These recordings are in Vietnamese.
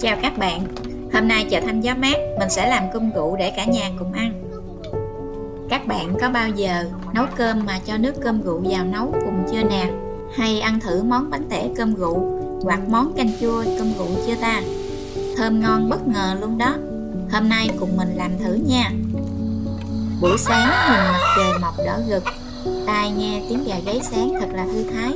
Chào các bạn, hôm nay trời thanh gió mát, mình sẽ làm cơm rượu để cả nhà cùng ăn. Các bạn có bao giờ nấu cơm mà cho nước cơm rượu vào nấu cùng chưa nè? Hay ăn thử món bánh tẻ cơm rượu hoặc món canh chua cơm rượu chưa ta? Thơm ngon bất ngờ luôn đó. Hôm nay cùng mình làm thử nha. Buổi sáng nhìn mặt trời mọc đỏ rực, tai nghe tiếng gà gáy sáng thật là thư thái.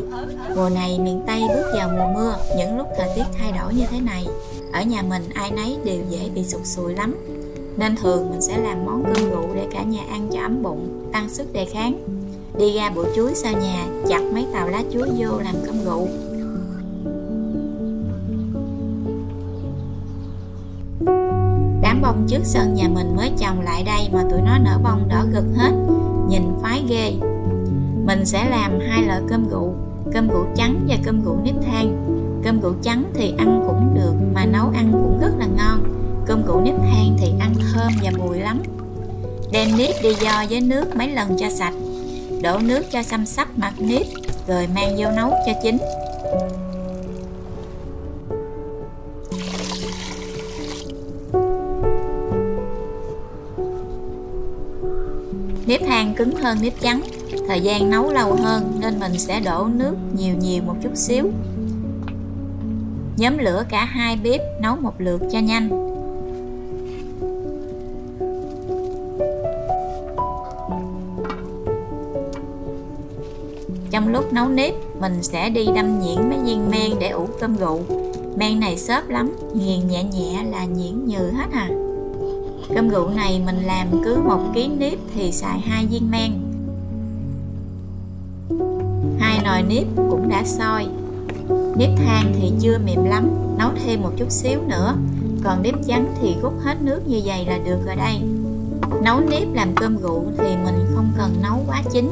Mùa này miền Tây bước vào mùa mưa, những lúc thời tiết thay đổi như thế này, ở nhà mình ai nấy đều dễ bị sụt sùi lắm. Nên thường mình sẽ làm món cơm rượu để cả nhà ăn cho ấm bụng, tăng sức đề kháng. Đi ra bụi chuối sau nhà, chặt mấy tàu lá chuối vô làm cơm rượu. Đám bông trước sân nhà mình mới trồng lại đây mà tụi nó nở bông đỏ rực hết, nhìn phái ghê. Mình sẽ làm hai loại cơm rượu trắng và cơm rượu nếp than. Cơm rượu trắng thì ăn cũng được mà nấu ăn cũng rất là ngon. Cơm rượu nếp than thì ăn thơm và mùi lắm. Đem nếp đi vo với nước mấy lần cho sạch, đổ nước cho xăm xắp mặt nếp rồi mang vô nấu cho chín. Nếp than cứng hơn nếp trắng, thời gian nấu lâu hơn nên mình sẽ đổ nước nhiều một chút xíu. Nhóm lửa cả hai bếp nấu một lượt cho nhanh. Trong lúc nấu nếp, mình sẽ đi đâm nhuyễn mấy viên men để ủ cơm rượu. Men này xốp lắm, nghiền nhẹ nhẹ là nhuyễn nhừ hết à. Cơm rượu này mình làm cứ 1 kg nếp thì xài 2 viên men. 2 nồi nếp cũng đã sôi. Nếp than thì chưa mềm lắm, nấu thêm một chút xíu nữa. Còn nếp trắng thì rút hết nước như vậy là được rồi đây. Nấu nếp làm cơm rượu thì mình không cần nấu quá chín.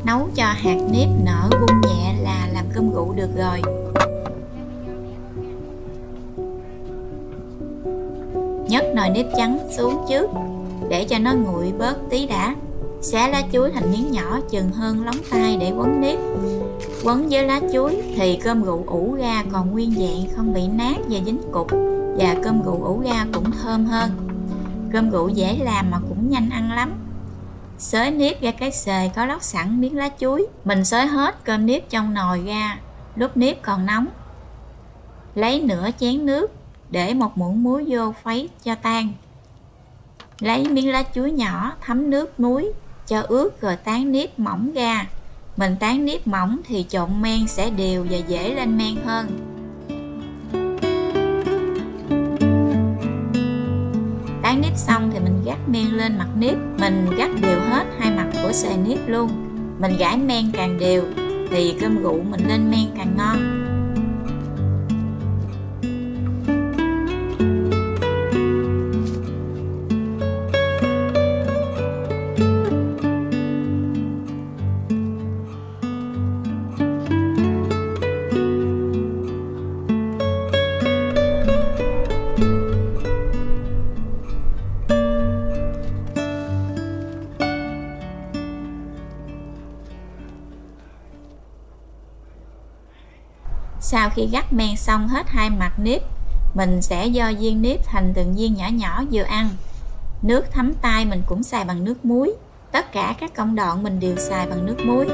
Nấu cho hạt nếp nở bung nhẹ là làm cơm rượu được rồi. Nhấc nồi nếp trắng xuống trước để cho nó nguội bớt tí đã. Xé lá chuối thành miếng nhỏ chừng hơn lóng tay để quấn nếp. Quấn với lá chuối thì cơm rượu ủ ra còn nguyên vẹn, không bị nát và dính cục, và cơm rượu ủ ra cũng thơm hơn. Cơm rượu dễ làm mà cũng nhanh ăn lắm. Xới nếp ra cái xề có lót sẵn miếng lá chuối. Mình xới hết cơm nếp trong nồi ra lúc nếp còn nóng. Lấy nửa chén nước, để một muỗng muối vô khuấy cho tan. Lấy miếng lá chuối nhỏ thấm nước muối cho ướt rồi tán nếp mỏng ra. Mình tán nếp mỏng thì trộn men sẽ đều và dễ lên men hơn. Tán nếp xong thì mình rắc men lên mặt nếp. Mình rắc đều hết hai mặt của xề nếp luôn. Mình rải men càng đều thì cơm rượu mình lên men càng ngon. Sau khi rắc men xong hết hai mặt nếp, mình sẽ vo viên nếp thành từng viên nhỏ nhỏ vừa ăn. Nước thấm tay mình cũng xài bằng nước muối. Tất cả các công đoạn mình đều xài bằng nước muối.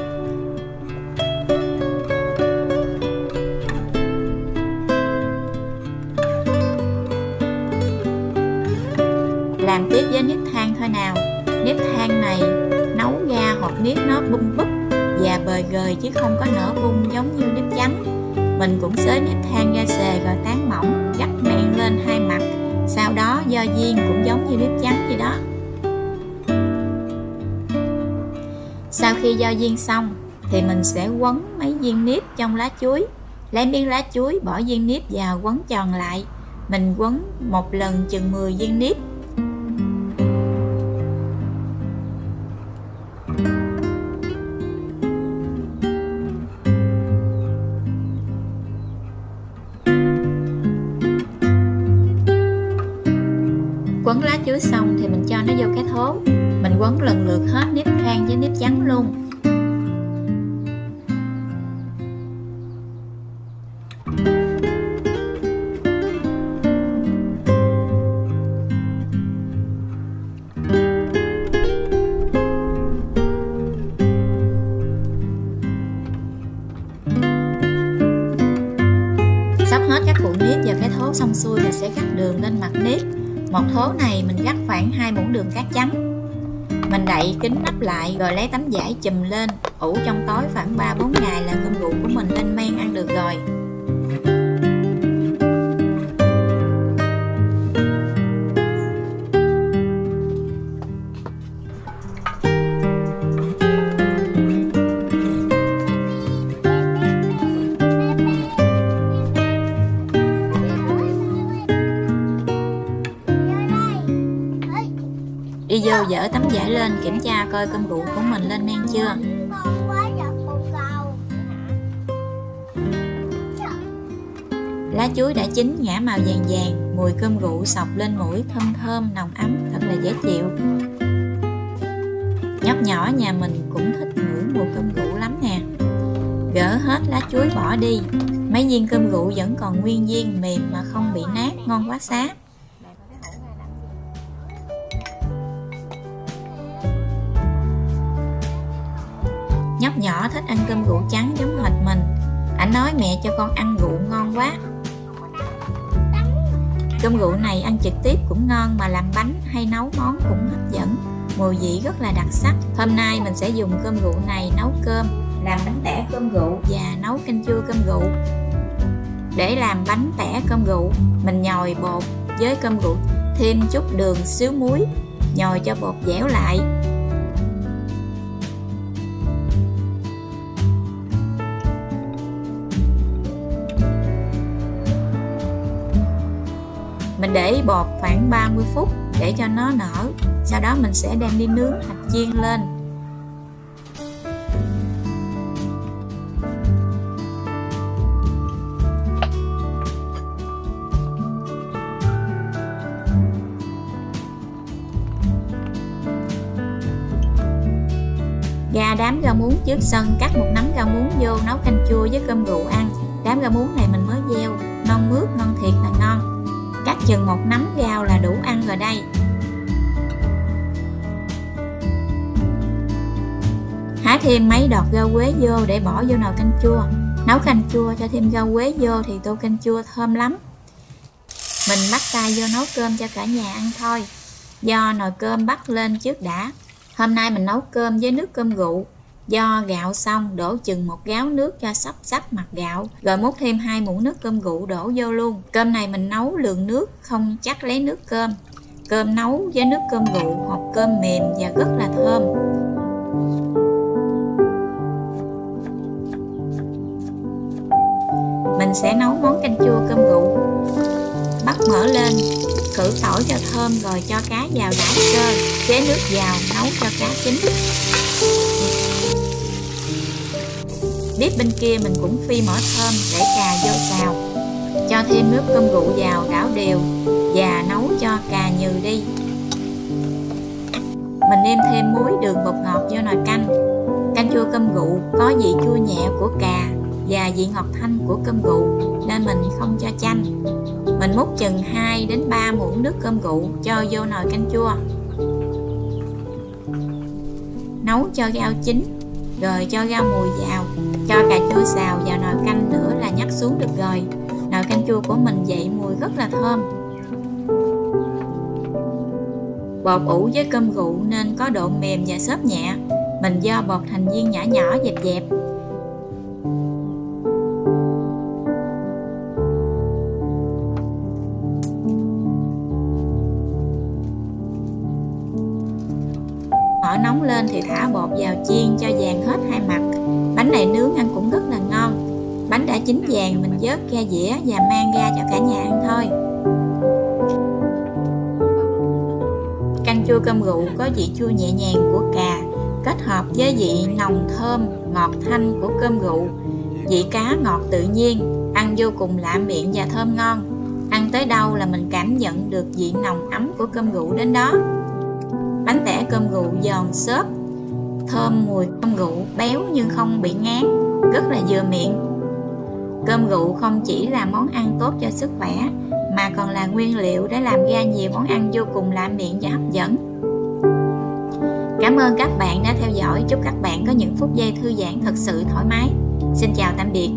Làm tiếp với nếp than thôi nào. Nếp than này nấu ra hột nếp nó bung búp và bời gời chứ không có nở bung giống như nếp trắng. Mình cũng xới nếp than ra xề rồi tán mỏng, rắc men lên hai mặt. Sau đó vo viên cũng giống như nếp trắng vậy đó. Sau khi vo viên xong thì mình sẽ quấn mấy viên nếp trong lá chuối. Lấy miếng lá chuối bỏ viên nếp vào quấn tròn lại. Mình quấn một lần chừng 10 viên nếp. Quấn lá chuối xong thì mình cho nó vô cái thố. Mình quấn lần lượt hết nếp than với nếp trắng luôn. Sắp hết các cuộn nếp vào cái thố xong xuôi, mình sẽ cắt đường lên mặt nếp. Một thố này mình cắt khoảng 2 muỗng đường cát trắng. Mình đậy kính nắp lại rồi lấy tấm vải chùm lên, ủ trong tối khoảng 3-4 ngày là cơm rượu của mình lên men ăn được rồi. Đi vô dỡ tấm vải lên kiểm tra coi cơm rượu của mình lên men chưa. Lá chuối đã chín ngả màu vàng vàng, mùi cơm rượu xộc lên mũi thơm thơm nồng ấm, thật là dễ chịu. Nhóc nhỏ nhà mình cũng thích ngửi mùi cơm rượu lắm nè. Gỡ hết lá chuối bỏ đi, mấy viên cơm rượu vẫn còn nguyên viên mềm mà không bị nát, ngon quá xá. Nhóc nhỏ thích ăn cơm rượu trắng giống hệt mình. Ảnh nói mẹ cho con ăn rượu ngon quá. Cơm rượu này ăn trực tiếp cũng ngon, mà làm bánh hay nấu món cũng hấp dẫn, mùi vị rất là đặc sắc. Hôm nay mình sẽ dùng cơm rượu này nấu cơm, làm bánh tẻ cơm rượu và nấu canh chua cơm rượu. Để làm bánh tẻ cơm rượu, mình nhồi bột với cơm rượu, thêm chút đường xíu muối, nhồi cho bột dẻo lại. Mình để bột khoảng 30 phút để cho nó nở. Sau đó mình sẽ đem đi nướng hoặc chiên lên. Gà đám rau muống trước sân, cắt một nắm rau muống vô nấu canh chua với cơm rượu ăn. Đám rau muống này mình mới gieo, non mướt, ngon thiệt là ngon. Cắt chừng một nắm rau là đủ ăn rồi đây. Hái thêm mấy đọt rau quế vô để bỏ vô nồi canh chua. Nấu canh chua cho thêm rau quế vô thì tô canh chua thơm lắm. Mình bắt tay vô nấu cơm cho cả nhà ăn thôi, do nồi cơm bắt lên trước đã. Hôm nay mình nấu cơm với nước cơm rượu. Do gạo xong đổ chừng một gáo nước cho xấp xấp mặt gạo, rồi múc thêm 2 muỗng nước cơm rượu đổ vô luôn. Cơm này mình nấu lượng nước không chắc lấy nước cơm. Cơm nấu với nước cơm rượu hột cơm mềm và rất là thơm. Mình sẽ nấu món canh chua cơm rượu. Bắt mở lên, khử tỏi cho thơm rồi cho cá vào đảo sơ, chế nước vào nấu cho cá chín. Bếp bên kia mình cũng phi mỡ thơm để cà vô xào. Cho thêm nước cơm rượu vào đảo đều và nấu cho cà nhừ đi. Mình nêm thêm muối, đường, bột ngọt vô nồi canh. Canh chua cơm rượu có vị chua nhẹ của cà và vị ngọt thanh của cơm rượu nên mình không cho chanh. Mình múc chừng 2 đến 3 muỗng nước cơm rượu cho vô nồi canh chua. Nấu cho rau chín rồi cho rau mùi vào, cho cà chua xào vào nồi canh nữa là nhắc xuống được rồi. Nồi canh chua của mình vậy mùi rất là thơm. Bột ủ với cơm rượu nên có độ mềm và xốp nhẹ. Mình vo bột thành viên nhỏ nhỏ dẹp dẹp. Lửa nóng lên thì thả bột vào chiên cho vàng hết hai mặt. Bánh này nướng ăn cũng rất là ngon. Bánh đã chín vàng mình vớt ra dĩa và mang ra cho cả nhà ăn thôi. Canh chua cơm rượu có vị chua nhẹ nhàng của cà kết hợp với vị nồng thơm ngọt thanh của cơm rượu. Vị cá ngọt tự nhiên, ăn vô cùng lạ miệng và thơm ngon. Ăn tới đâu là mình cảm nhận được vị nồng ấm của cơm rượu đến đó. Bánh tẻ cơm rượu giòn xốp, thơm mùi cơm rượu, béo nhưng không bị ngán, rất là vừa miệng. Cơm rượu không chỉ là món ăn tốt cho sức khỏe mà còn là nguyên liệu để làm ra nhiều món ăn vô cùng lạ miệng và hấp dẫn. Cảm ơn các bạn đã theo dõi. Chúc các bạn có những phút giây thư giãn thật sự thoải mái. Xin chào tạm biệt.